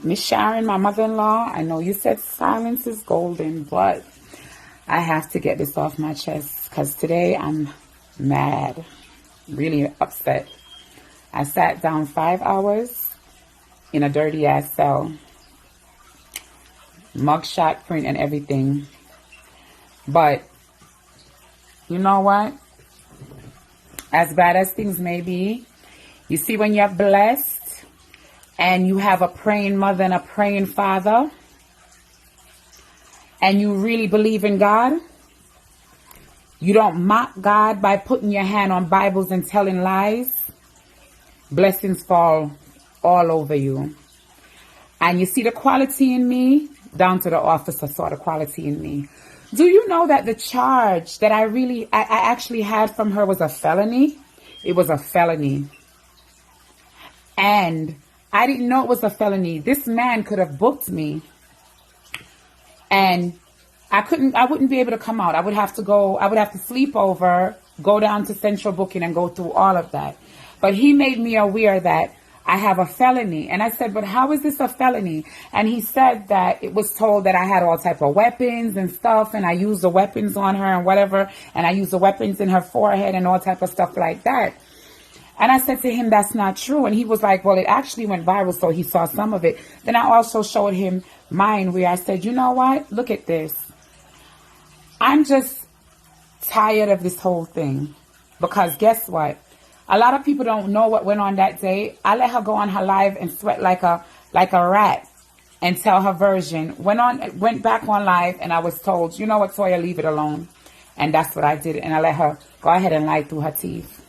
Miss Sharon, my mother-in-law, I know you said silence is golden, but I have to get this off my chest because today I'm mad, really upset. I sat down 5 hours in a dirty ass cell, mugshot print and everything. But you know what? As bad as things may be, you see, when you're blessed and you have a praying mother and a praying father, and you really believe in God, you don't mock God by putting your hand on Bibles and telling lies. Blessings fall all over you. And you see the quality in me, down to the officer saw the quality in me. Do you know that the charge that I actually had from her was a felony? It was a felony. And I didn't know it was a felony. This man could have booked me. And I wouldn't be able to come out. I would have to sleep over, go down to central booking and go through all of that. But he made me aware that I have a felony. And I said, but how is this a felony? And he said that it was told that I had all type of weapons and stuff, and I used the weapons on her and whatever, and I used the weapons in her forehead and all type of stuff like that. And I said to him, that's not true. And he was like, well, it actually went viral, so he saw some of it. Then I also showed him mine where I said, you know what? Look at this. I'm just tired of this whole thing. Because guess what? A lot of people don't know what went on that day. I let her go on her live and sweat like a rat and tell her version. Went back on live, and I was told, you know what, Toya, leave it alone. And that's what I did. And I let her go ahead and lie through her teeth.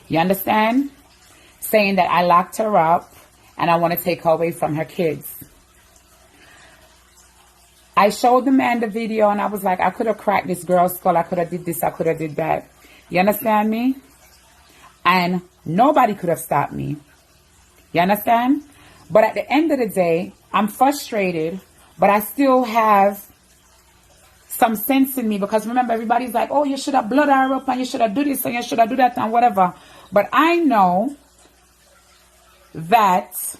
You understand? Saying that I locked her up and I want to take her away from her kids. I showed the man the video and I was like, I could have cracked this girl's skull. I could have did this. I could have did that. You understand me? And nobody could have stopped me. You understand? But at the end of the day, I'm frustrated, but I still have some sense in me, because remember, everybody's like, oh, you should have blood her up and you should have do this and you should have do that and whatever. But I know that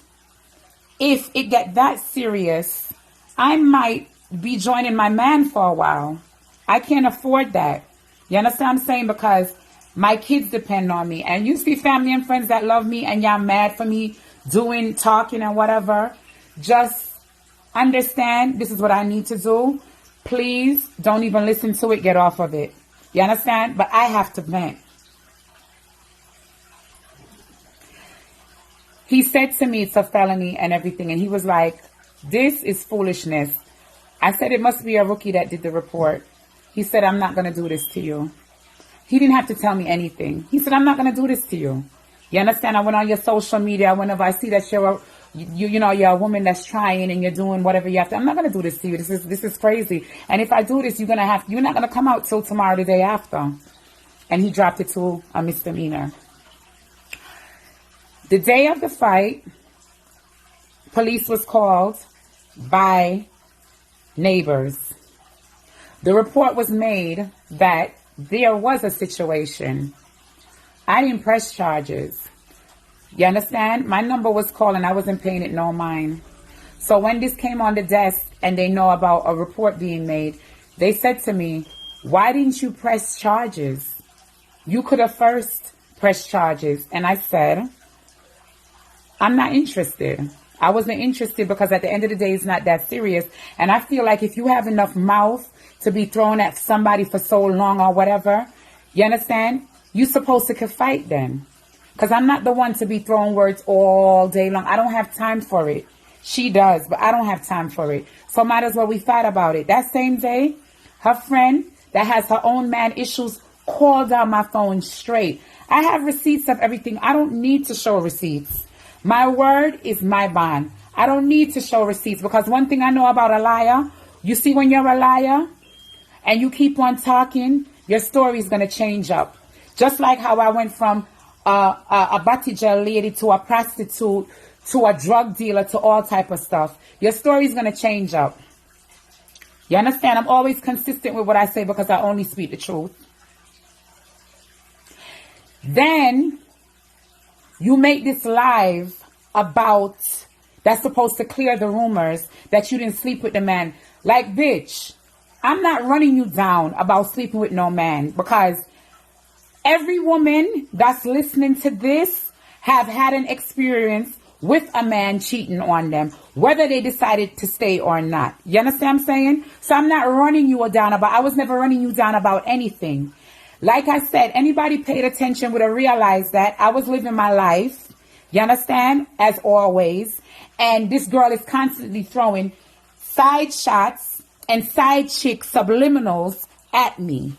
if it get that serious, I might be joining my man for a while. I can't afford that. You understand what I'm saying? Because my kids depend on me. And you see family and friends that love me and y'all mad for me talking and whatever. Just understand this is what I need to do. Please don't even listen to it. Get off of it. You understand? But I have to vent. He said to me it's a felony and everything. And he was like, this is foolishness. I said, it must be a rookie that did the report. He said, I'm not going to do this to you. He didn't have to tell me anything. He said, I'm not going to do this to you. You understand? I went on your social media. Whenever I see that you're a woman that's trying and you're doing whatever you have to, I'm not going to do this to you. This is crazy. And if I do this, you're not going to come out till tomorrow, the day after. And he dropped it to a misdemeanor. The day of the fight, police was called by neighbors. The report was made that there was a situation. I didn't press charges. You understand? My number was called and I wasn't paying it no mind. So when this came on the desk and they know about a report being made, they said to me, why didn't you press charges? You could have first pressed charges. And I said, I'm not interested. I wasn't interested because at the end of the day, it's not that serious. And I feel like if you have enough mouth to be thrown at somebody for so long or whatever, you understand? You're supposed to fight then. Because I'm not the one to be throwing words all day long. I don't have time for it. She does, but I don't have time for it. So might as well we fight about it. That same day, her friend that has her own man issues called down my phone straight. I have receipts of everything. I don't need to show receipts. My word is my bond. I don't need to show receipts, because one thing I know about a liar, you see, when you're a liar and you keep on talking, your story is going to change up. Just like how I went from a Batijel lady to a prostitute to a drug dealer to all type of stuff. Your story is going to change up. You understand? I'm always consistent with what I say because I only speak the truth. Then you make this live about that's supposed to clear the rumors that you didn't sleep with the man. Like, bitch, I'm not running you down about sleeping with no man, because every woman that's listening to this have had an experience with a man cheating on them, whether they decided to stay or not. You understand what I'm saying? So I'm not running you down about, I was never running you down about anything. Like I said, anybody paid attention would have realized that I was living my life, you understand, as always. And this girl is constantly throwing side shots and side chick subliminals at me.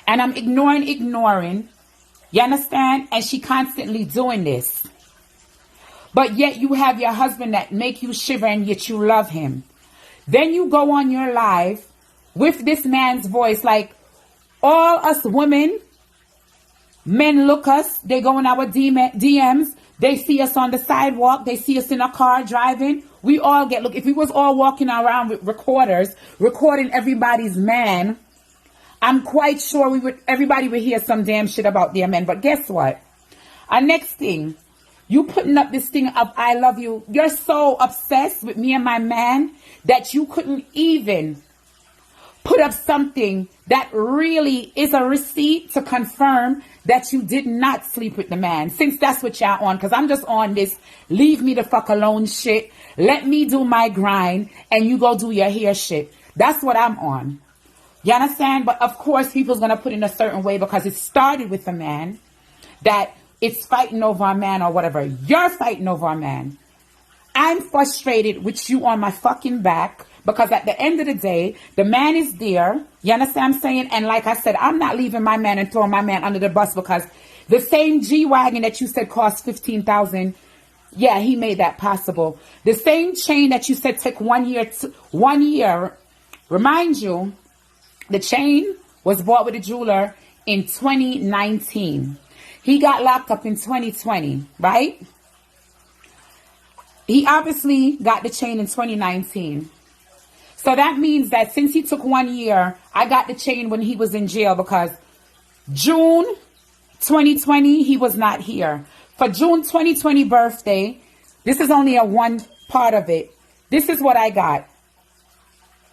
And I'm ignoring, you understand? And she constantly doing this. But yet you have your husband that make you shiver and yet you love him. Then you go on your live with this man's voice, like all us women, men look us, they go in our DMs, they see us on the sidewalk, they see us in a car driving. We all get, look, if we was all walking around with recorders, recording everybody's man, I'm quite sure everybody would hear some damn shit about their men. But guess what? Our next thing, you putting up this thing of I love you. You're so obsessed with me and my man that you couldn't even put up something that really is a receipt to confirm that you did not sleep with the man. Since that's what y'all on, because I'm just on this leave me the fuck alone shit. Let me do my grind and you go do your hair shit. That's what I'm on. You understand? But of course, people's going to put in a certain way because it started with a man that it's fighting over a man or whatever. You're fighting over a man. I'm frustrated with you on my fucking back because at the end of the day, the man is there. You understand what I'm saying? And like I said, I'm not leaving my man and throwing my man under the bus because the same G-Wagon that you said cost $15,000, yeah, he made that possible. The same chain that you said took 1 year, remind you, the chain was bought with a jeweler in 2019. He got locked up in 2020, right? He obviously got the chain in 2019. So that means that since he took 1 year, I got the chain when he was in jail because June 2020, he was not here. For June 2020 birthday, this is only a one part of it. This is what I got.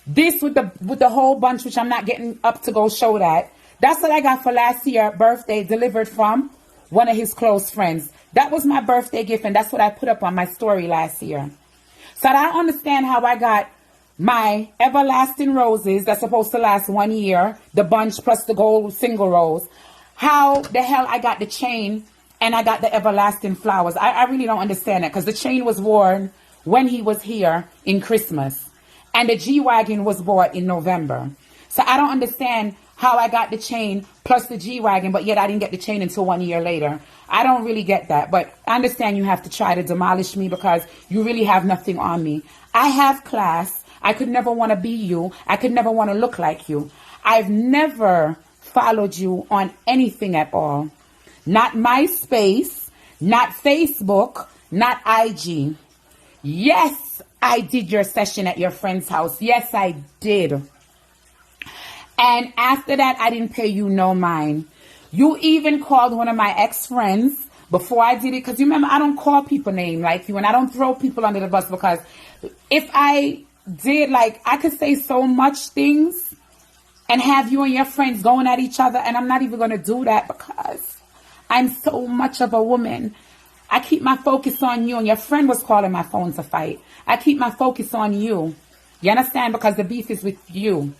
This with the whole bunch, which I'm not getting up to go show that. That's what I got for last year birthday, delivered from one of his close friends. That was my birthday gift, and that's what I put up on my story last year. So I don't understand how I got my everlasting roses that's supposed to last 1 year, the bunch plus the gold single rose. How the hell I got the chain and I got the everlasting flowers. I really don't understand it because the chain was worn when he was here in Christmas. And the G-Wagon was bought in November. So I don't understand how I got the chain plus the G-Wagon, but yet I didn't get the chain until 1 year later. I don't really get that. But I understand you have to try to demolish me because you really have nothing on me. I have class. I could never want to be you. I could never want to look like you. I've never followed you on anything at all. Not MySpace, not Facebook, not IG. Yes, I did your session at your friend's house. Yes, I did. And after that, I didn't pay you no mind. You even called one of my ex-friends before I did it. Because you remember, I don't call people names like you. And I don't throw people under the bus because if I did, like, I could say so much things and have you and your friends going at each other. And I'm not even going to do that because I'm so much of a woman. I keep my focus on you, and your friend was calling my phone to fight. I keep my focus on you. You understand? Because the beef is with you.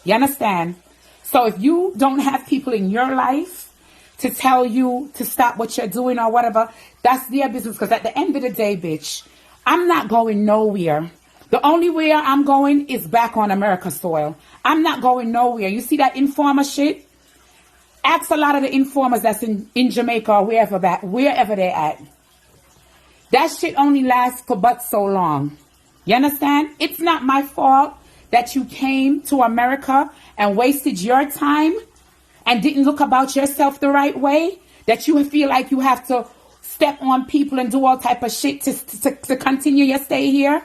You understand? So if you don't have people in your life to tell you to stop what you're doing or whatever, that's their business. Because at the end of the day, bitch, I'm not going nowhere. The only way I'm going is back on America's soil. I'm not going nowhere. You see that informer shit? Ask a lot of the informers that's in Jamaica or wherever they're at. That shit only lasts for but so long. You understand? It's not my fault that you came to America and wasted your time and didn't look about yourself the right way. That you feel like you have to step on people and do all type of shit to continue your stay here.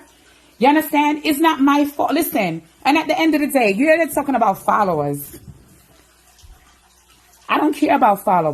You understand? It's not my fault. Listen, and at the end of the day, you're talking about followers. I don't care about followers.